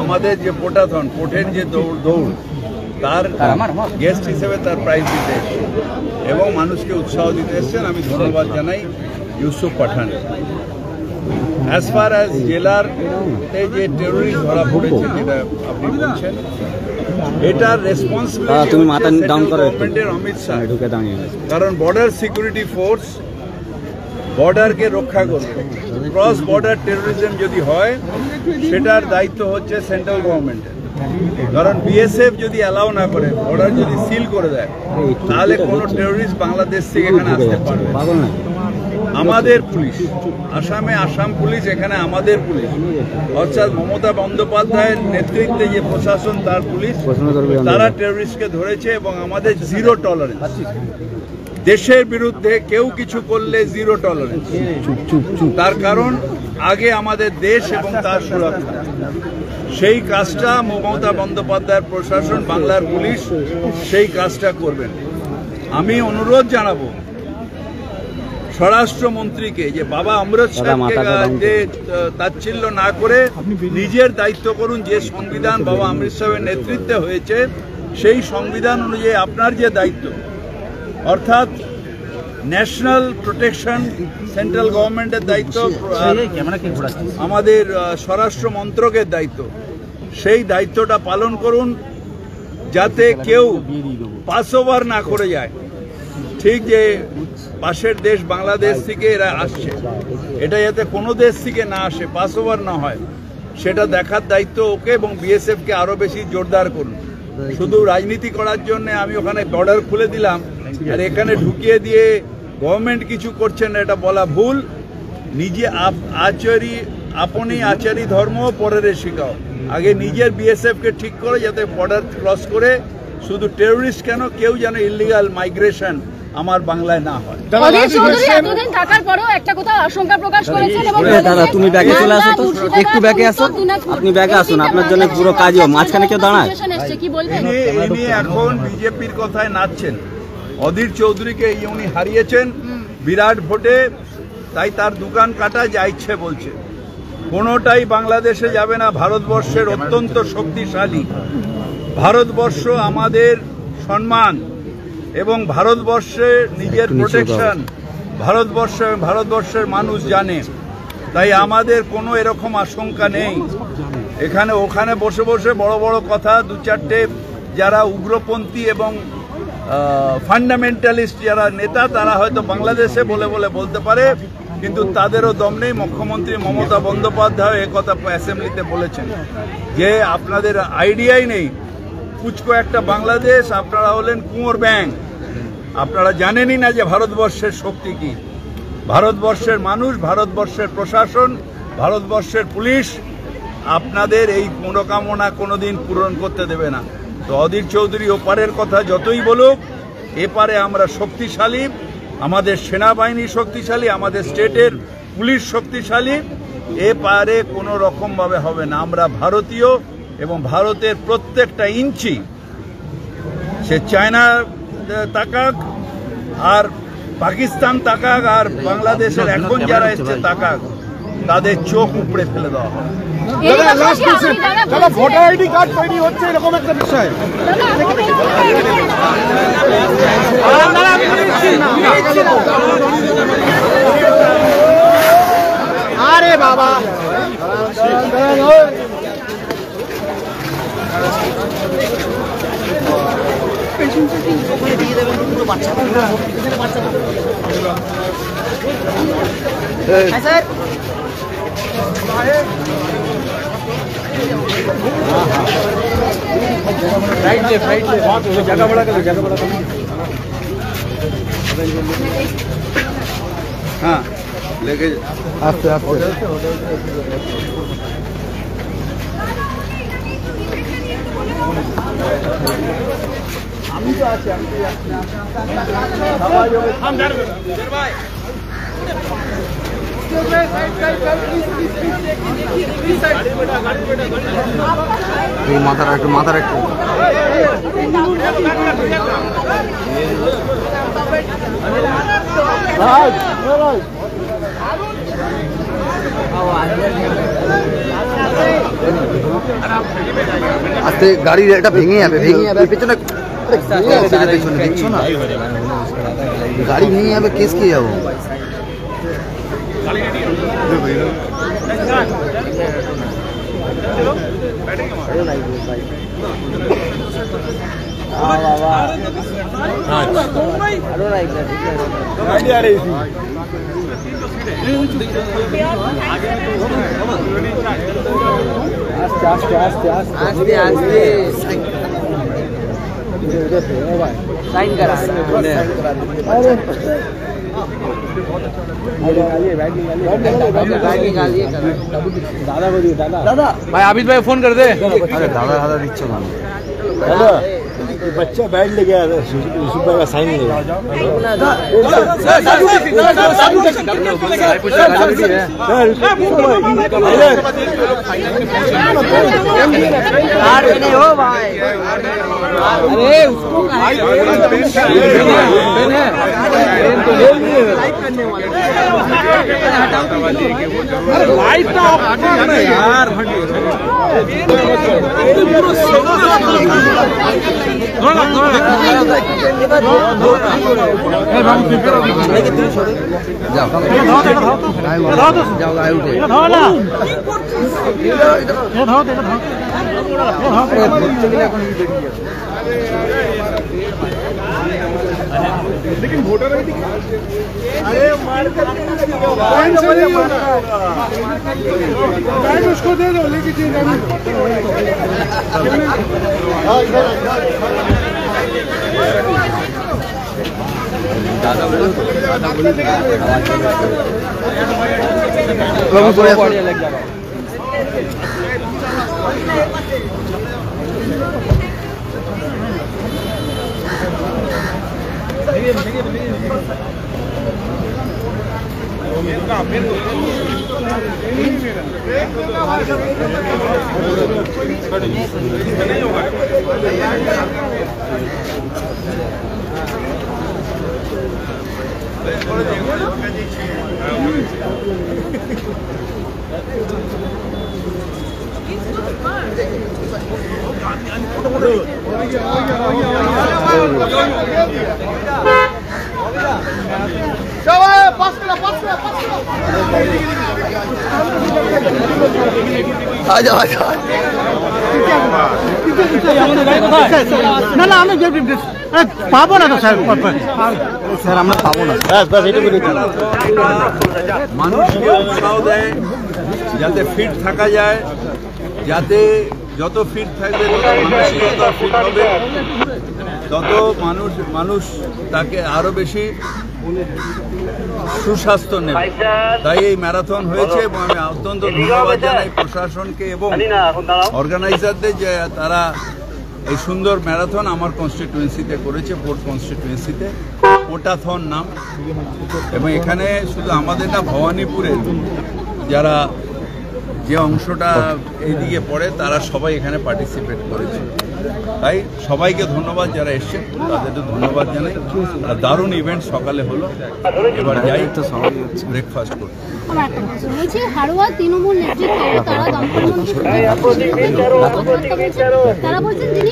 আমাদের যে পোটাথন পোটের যে দৌড় তার গেস্ট হিসেবে তার প্রাইজ দিতে এবং মানুষকে উৎসাহ দিতে এসছেন। আমি ধন্যবাদ জানাই ইউসুফ পাঠান। অ্যাজ ফার অ্যাজ জেলার যে টেরোরিস্ট ধরা পড়েছে যেটা আপনি বলছেন, এটার রেসপন্সিবিলিটি গভর্নমেন্টের অমিত শাহ, কারণ বর্ডার সিকিউরিটি ফোর্স বর্ডারকে রক্ষা করবে। ক্রস বর্ডার টেরোরিজম যদি হয় সেটার দায়িত্ব হচ্ছে সেন্ট্রাল গভর্নমেন্টের, কারণ বিএসএফ যদি অ্যালাউ না করে, বর্ডার যদি সিল করে দেয়, তাহলে কোনো টেরোরিস্ট বাংলাদেশ থেকে এখানে আসতে পারবে। আমাদের পুলিশ আসামে আসাম পুলিশ, এখানে আমাদের পুলিশ, অর্থাৎ মমতা বন্দ্যোপাধ্যায়ের নেতৃত্বে যে প্রশাসন তার পুলিশ, তারা টেরোরিস্টকে ধরেছে এবং আমাদের জিরো টলারেন্স। দেশের বিরুদ্ধে কেউ কিছু করলে জিরো টলারেন্স। তার কারণ আগে আমাদের দেশ এবং তার সুরক্ষা। সেই কাজটা মমতা বন্দ্যোপাধ্যায়ের প্রশাসন, বাংলার পুলিশ সেই কাজটা করবেন। আমি অনুরোধ জানাবো স্বরাষ্ট্রমন্ত্রীকে যে বাবা অমৃত শাহকে তাচ্ছিল্য না করে নিজের দায়িত্ব করুন। যে সংবিধান বাবা অমৃত শাহের নেতৃত্বে হয়েছে, সেই সংবিধান অনুযায়ী আপনার যে দায়িত্ব, অর্থাৎ ন্যাশনাল প্রোটেকশন সেন্ট্রাল গভর্নমেন্টের দায়িত্ব, আমাদের স্বরাষ্ট্র মন্ত্রকের দায়িত্ব, সেই দায়িত্বটা পালন করুন যাতে কেউ পাস ওভার না করে যায়। ঠিক যে পাশের দেশ বাংলাদেশ থেকে এরা আসছে, এটা যাতে কোনো দেশ থেকে না আসে, পাস ওভার না হয়, সেটা দেখার দায়িত্ব ওকে এবং বিএসএফকে আরো বেশি জোরদার করুন। শুধু রাজনীতি করার জন্য আমি ওখানে বর্ডার খুলে দিলাম আর এখানে ঢুকিয়ে দিয়ে গভর্নমেন্ট কিছু করছেন, এটা বলা ভুল। নিজে আপনি আচারী ধর্ম পরের শিখাও। আগে নিজের বিএসএফকে ঠিক করে যাতে বর্ডার ক্রস করে শুধু টেরোরিস্ট কেন, কেউ যেন ইলিগাল মাইগ্রেশন আমার বাংলায় না হয়। এতদিন থাকার পরেও একটা কথা আশঙ্কা প্রকাশ করেছেন। দাদা তুমি ব্যাগে চলে আসো তো, একটু ব্যাগে আসো, আপনি ব্যাগে আসুন, আপনার জন্য পুরো কাজও মাঝখানে কেউ দাঁড়ায়। ইনি এখন বিজেপির কথায় নাচছেন। অধীর চৌধুরীকে উনি হারিয়েছেন বিরাট ভোটে, তাই তার দোকান কাটা যা ইচ্ছে বলছে। কোনোটাই বাংলাদেশে যাবে না। ভারতবর্ষের অত্যন্ত শক্তিশালী, ভারতবর্ষ আমাদের সম্মান এবং ভারতবর্ষের নিজের প্রোটেকশন ভারতবর্ষের মানুষ জানে। তাই আমাদের কোনো এরকম আশঙ্কা নেই। এখানে ওখানে বসে বসে বড় বড় কথা, দু চারটে যারা উগ্রপন্থী এবং ফান্ডামেন্টালিস্ট যারা নেতা, তারা হয়তো বাংলাদেশে বলতে পারে, কিন্তু তাদেরও দম নেই। মুখ্যমন্ত্রী মমতা বন্দ্যোপাধ্যায় একথা অ্যাসেম্বলিতে বলেছেন যে আপনাদের আইডিয়াই নেই, কুচকো একটা বাংলাদেশ, আপনারা হলেন কুঁয়োর ব্যাঙ, আপনারা জানেনই না যে ভারতবর্ষের শক্তি কি। ভারতবর্ষের মানুষ, ভারতবর্ষের প্রশাসন, ভারতবর্ষের পুলিশ আপনাদের এই মনোকামনা কোনোদিন পূরণ করতে দেবে না। তো অধীর চৌধুরী ওপারের কথা যতই বলুক, এপারে আমরা শক্তিশালী, আমাদের সেনাবাহিনী শক্তিশালী, আমাদের স্টেটের পুলিশ শক্তিশালী, এপারে কোনো রকমভাবে হবে না। আমরা ভারতীয় এবং ভারতের প্রত্যেকটা ইঞ্চি, সে চায়না তাকাক আর পাকিস্তান তাকাক আর বাংলাদেশের এখন যারা এসছে তাকাক, তাদের চোখ উপড়ে ফেলে দেওয়া হবে। ভোটার আইডি কার্ড তৈরি হচ্ছে এরকম একটা বিষয়। আরে বাবা দিয়ে দেবেন পুরো বাচ্চা স্যার। जगह बड़ा कर, जगह बड़ा कर। हाँ लेके आस्ते आस्ते আমি তো আছি, আমি তো মাথার একটু আস্তে গাড়ি এটা ভেঙে যাবে পেছনে দেখছো না গাড়ি ভেঙে যাবে কেস কে যাবো আস্তে আস্তে আস্তে আস্তে साइन करा दादा भाई आबिद भाई फोन कर दे अरे दादा दादा दिच्छो ना दादा बच्चा बैठ ले गया सुबह का साइन नहीं हो भाई अरे उसको लाइट यार लेकिन वोटर आईडी अरे मार कर उसको दे दो लेके लग जा आजा आजा ना ना আমি পাবো না তো স্যার স্যার আমরা পাবো না বাস এটুকু মানুষকে উৎসাহ দেয় যাতে ফিট থাকা যায় যাতে যত ফিট থাকবে তত মানসিকতা ফিট হবে তত মানুষ তাকে আরো বেশি সুস্বাস্থ্য নেবে তাই এই ম্যারাথন হয়েছে এবং আমি অত্যন্ত ধন্যবাদ জানাই প্রশাসনকে এবং অর্গানাইজারদের যে তারা এই সুন্দর ম্যারাথন আমার কনস্টিটিউয়েন্সিতে করেছে পোর্ট কনস্টিটিউয়েন্সিতে পোটাথন নাম এবং এখানে শুধু আমাদের না ভবানীপুরের যারা যে অংশটা এইদিকে পড়ে তারা সবাই এখানে পার্টিসিপেট করেছে তাই সবাইকে ধন্যবাদ যারা এসছে তাদেরকে ধন্যবাদ জানাই আর দারুণ ইভেন্ট সকালে হলো এবার যাই তো সবাই ব্রেকফাস্ট করতে হাড়োয়া তৃণমূল নেতৃত্ব তারা দমকল মন্ত্রী তারা বলছেন তিনি